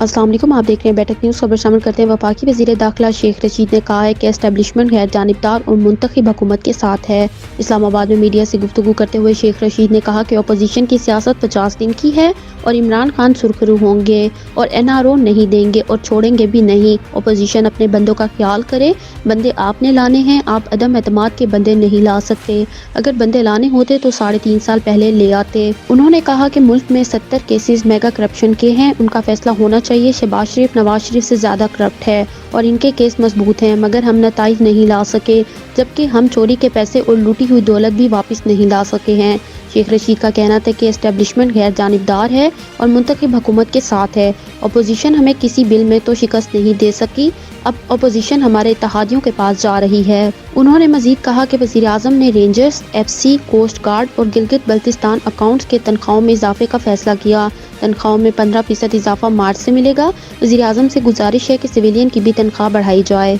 السلام علیکم، آپ دیکھ رہے ہیں بیٹک نیوز۔ خبر شامل کرتے ہیں۔ وفاقی وزیر داخلہ شیخ رشید نے کہا ہے کہ اسٹیبلشمنٹ غیر جانبدار اور منتخب حکومت کے ساتھ ہے۔ اسلام آباد میں میڈیا سے گفتگو کرتے ہوئے شیخ رشید نے کہا کہ اپوزیشن کی سیاست 50 دن کی ہے اور عمران خان سرخرو ہوں گے اور NRO نہیں دیں گے اور چھوڑیں گے بھی نہیں۔ اپوزیشن اپنے بندوں کا خیال کرے، بندے آپ نے لانے ہیں، آپ عدم اعتماد کے بندے نہیں لا سکتے۔ اگر بندے لانے ہوتے تو 3.5 سال پہلے لے آتے۔ انہوں نے کہا کہ ملک میں 70 کیسز میگا کرپشن کے ہیں، ان کا فیصلہ ہونا چاہیے۔ شہباز شریف نواز شریف سے زیادہ کرپٹ ہے اور ان کے کیس مضبوط ہیں، مگر ہم نتائج نہیں لا سکے، جبکہ ہم چوری کے پیسے اور لوٹی ہوئی دولت بھی واپس نہیں لا سکے ہیں۔ شیخ رشید کا کہنا تھا کہ اسٹیبلشمنٹ غیر جانبدار ہے اور منتخب حکومت کے ساتھ ہے۔ اپوزیشن ہمیں کسی بل میں تو شکست نہیں دے سکی، اب اپوزیشن ہمارے اتحادیوں کے پاس جا رہی ہے۔ انہوں نے مزید کہا کہ وزیر اعظم نے رینجرز، FC، کوسٹ گارڈ اور گلگت بلتستان اکاؤنٹس کے تنخواہوں میں اضافے کا فیصلہ کیا۔ تنخواہوں میں 15% اضافہ مارچ سے ملے گا۔ وزیر اعظم سے گزارش ہے کہ سویلین کی بھی تنخواہ بڑھائی جائے۔